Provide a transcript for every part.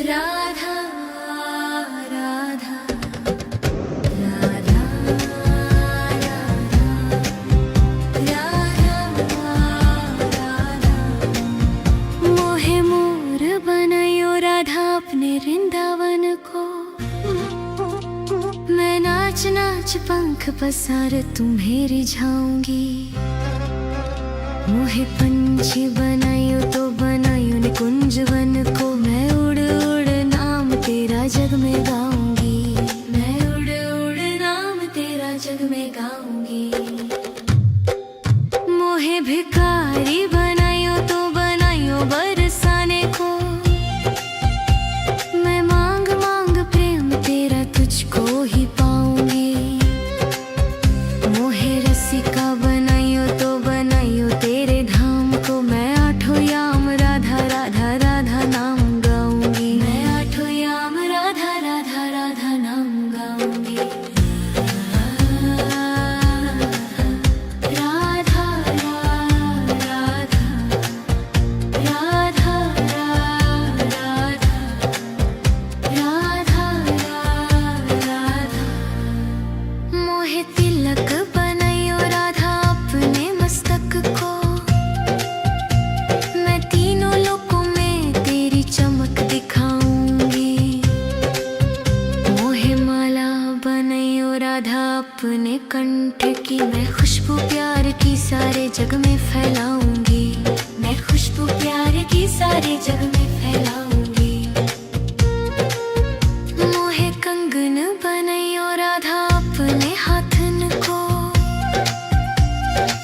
राधा राधा राधा राधा मोहे मोर बनायो राधा अपने वृंदावन को। मैं नाच नाच पंख पसार तुम्हें रिझाऊंगी। मोहे पंछी बनायो तो बनायो निकुंज वन को। मैं उड़ उड़ नाम तेरा जग में गाऊंगी। मैं उड़ उड़ नाम तेरा जग में गाऊंगी। मोहे भिखारी बनायो तो बनायो बरसाने को। मैं मांग मांग प्रेम तेरा तुझको ही पाऊंगी। मोहे रसिका बनायो तो बनायो तेरे धाम को। मैं आठों याम राधा राधा राधा नाम गाऊंगी। मैं आठों याम राधा राधा राधा नाम गाऊंगी। राधा राधा राधा राधा राधा। मोहे तिलक बनायो राधा अपने मस्तक को। मैं तीनों लोकों में तेरी चमक दिखाऊंगी। मोहे माला बनायो राधा अपने कंठ की। मैं खुशबू प्यार की सारे जग में फैलाऊंगी। मैं खुशबू प्यार की सारे जग में फैलाऊंगी। मोहे कंगन बनायो राधा अपने हाथन को।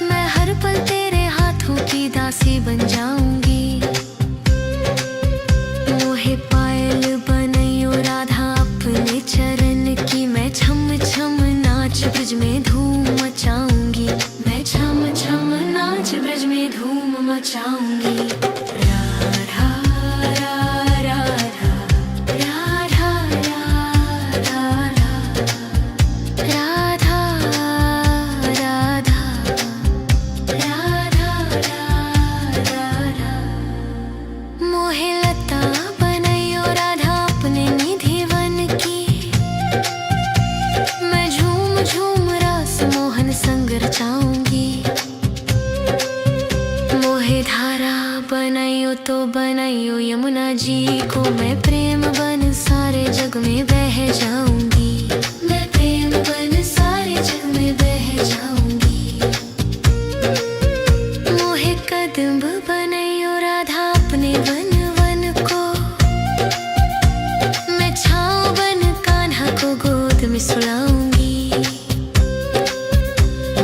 मैं हर पल तेरे हाथों की दासी बन जाऊंगी। मोहे पायल बनायो राधा अपने चरण की। मैं छम छम नाच ब्रज में धूम मचाऊंगी। मैं छम छम नाच ब्रज में धूम मचाऊंगी। राधा राधा राधा राधा राधा राधा राधा। मोहे लता बनायो राधा अपने निधि वन की। मैं झूम झूम रास मोहन संग रचाऊंगी। मोहे धारा बनायो तो बनायो यमुना जी को। मैं प्रेम बन सारे जग में बह जाऊंगी। मैं प्रेम बन सारे जग में बह जाऊंगी। मोहे कदम्ब बनायो राधा अपने वन वन को। मैं छाँव बन कान्हा को गोद में सुलाऊंगी।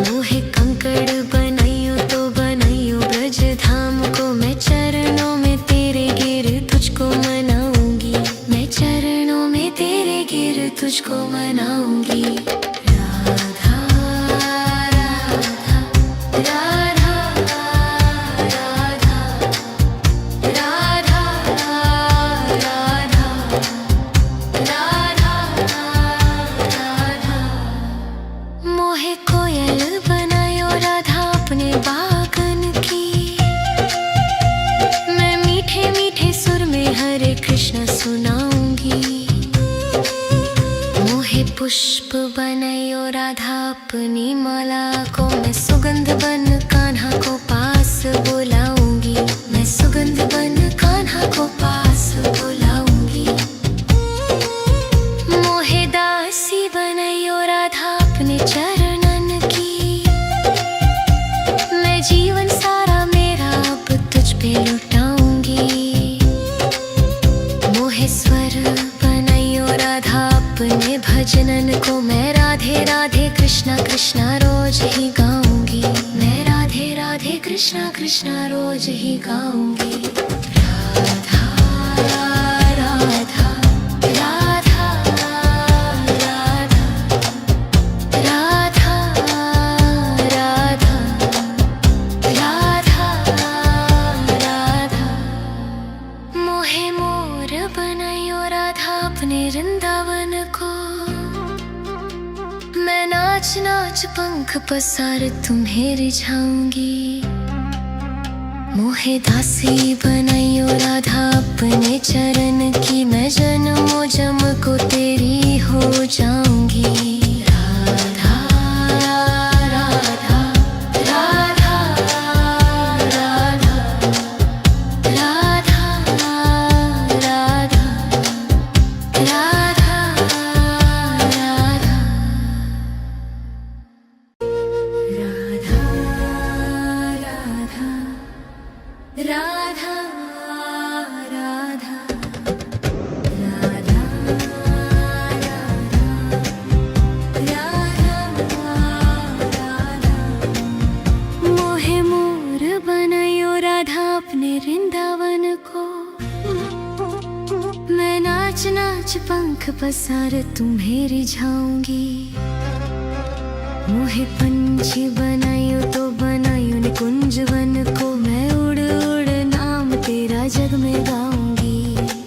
मोहे कंकड़ बनायो तो बनायो ब्रज धाम को। मैं चरणों में तेरे गिर तुझको मनाऊंगी। मैं चरणों में तेरे गिर तुझको मनाऊंगी। राधा राधा राधा राधा राधा राधा राधा। मोहे कोयल बनायो राधा अपने बागन की। मैं मीठे मीठे सुर में हरे कृष्ण सुनाऊंगी। मोहे पुष्प बनायो राधा अपनी माला को। मैं सुगंध बन कान्हा को पास बुलाऊंगी। मैं सुगंध बन कान्हा को पास बुलाऊंगी। मोहे दासी बनायो राधा अपने चरणन की। मैं जीवन सारा मेरा अब तुझ पे लुटाऊंगी। मोहे स्वर बनायो राधा अपने भजनन को। मैं राधे राधे कृष्णा कृष्णा रोज ही गाऊंगी। मैं राधे राधे कृष्णा कृष्णा रोज ही गाऊंगी। राधा राधा राधा राधा राधा राधा राधा राधा। मोहे मोर बनायो राधा अपने वृंदावन को। मैं नाच नाच पंख पसार तुम्हें रिझाऊंगी। मोहे दासी बनाइयो राधा अपने चरण की, मैं जन्मों जन्म को तेरी हो जाऊंगी। राधा राधा राधा राधा राधा राधा राधा राधा राधा राधा राधा राधा मोहे मोर बनायो राधा अपने वृंदावन को, मैं नाच नाच पंख पसार तुम्हें रिझाऊंगी। मोहे पंछी बनायो तो बनायो निकुंज वन को, मैं उड़ उड़ नाम तेरा जग में गाऊंगी।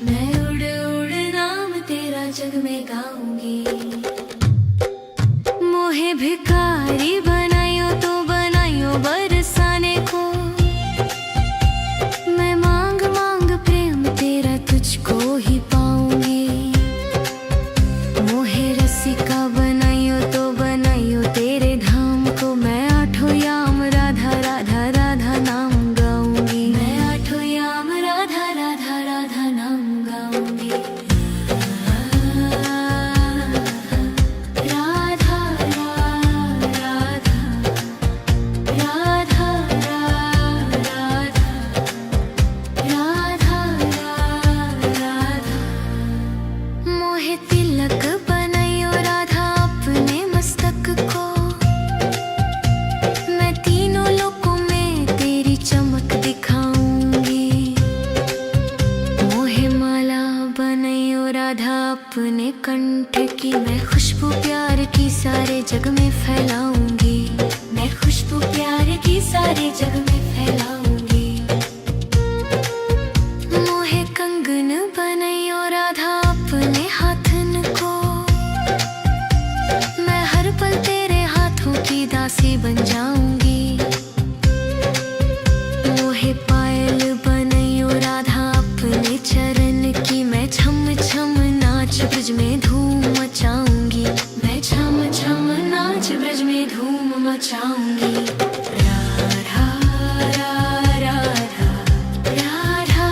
मैं उड़ उड़ नाम तेरा जग में गाऊंगी। मोहे भिखारी बनायो तो बनायो बरसाने को, मैं मांग मांग प्रेम तेरा तुझको ही पाऊंगी। मोहे रसिका बनायो तो बनायो तेरे धाम को, मैं आठों याम राधा राधा राधा नाम गाऊंगी। मैं आठों याम राधा राधा राधा नाम गाऊंगी। राधा राधा राधा राधा राधा मोहे तिलक बनायो राधा अपने मस्तक को, मैं तीनों लोकों में तेरी चमक दिखाऊंगी। मोहे माला बनायो राधा अपने कंठ की, मैं खुशबू प्यार की सारे जग में फैलाऊंगी। मैं खुशबू प्यार की सारे जग में फैलाऊंगी। मोहे कंगन बनायो राधा अपने हाथन को, मैं हर पल तेरे हाथों की दासी बन जाऊंगी। मोहे पायल बनायो राधा अपने चरण की, मैं छम छम नाच ब्रज में धूम मचाऊंगी। मैं छम छम नाच ब्रज में धूम मचाऊंगी। राधा राधा राधा राधा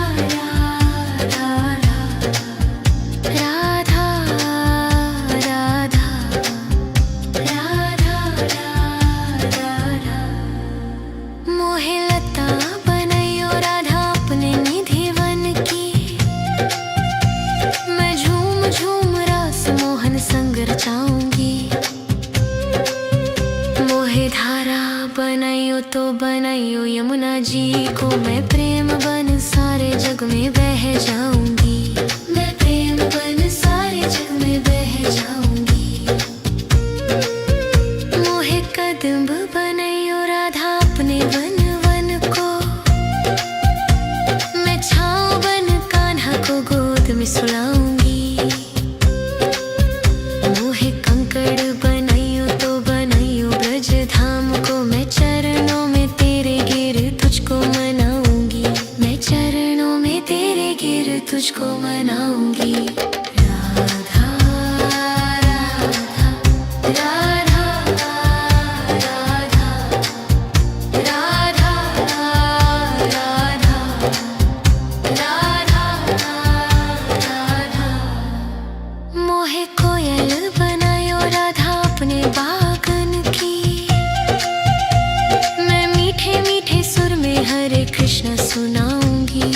राधा राधा राधा राधा मोहे लता बनायो राधा अपने निधि वन की, मैं झूम झूम रास मोहन संग रचाऊंगी। मोहे धारा बनायो तो बनायो यमुना जी को, मैं प्रेम बन सारे जग में बह जाऊंगी। मैं प्रेम बन सारे जग में बह जाऊंगी। मोहे कदम्ब बनायो राधा अपने वन वन को, मैं छाँव बन कान्हा को गोद में सुलाऊंगी। मोहे कंकड़ बनायो तो बनायो ब्रज धाम को, मैं चरणों में तेरे गिर तुझको मनाऊंगी। मैं चरणों में तेरे गिर तुझको मनाऊंगी। राधा राधा राधा राधा राधा राधा राधा मोहे कोयल बनायो राधा अपने बागन की, मैं मीठे मीठे सुर में हरे कृष्ण सुनाऊंगी।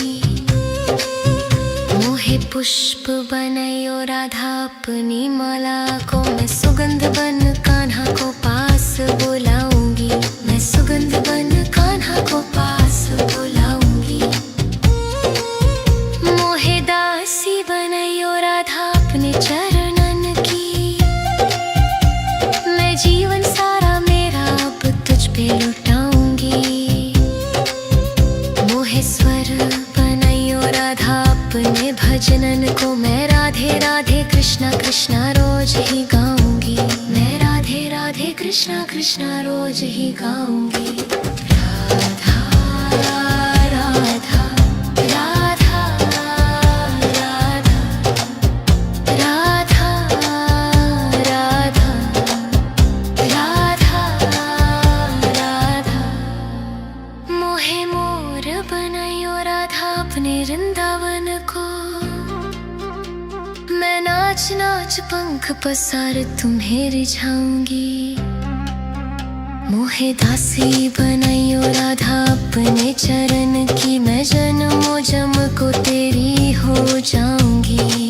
मोहे पुष्प बनायो राधा अपनी माला को, मैं सुगंध बन कान्हा को पास बुलाऊंगी। मैं सुगंध बन कान्हा को पास बुलाऊंगी। मोहे दासी बनायो राधा अपने चरणन की, मैं जीवन सारा मेरा अब तुझ पे लुटाऊंगी। मोहे स्वर बनायो राधा अपने भजनन को, मैं राधे राधे कृष्णा कृष्णा रोज ही गाऊंगी। मैं राधे राधे कृष्णा कृष्णा रोज ही गाऊंगी। राधा नाच नाच पंख पसार तुम्हें रिझाऊंगी। मोहे दासी बनाइयो राधा अपने चरण की, मैं जन्मों जन्म को तेरी हो जाऊंगी।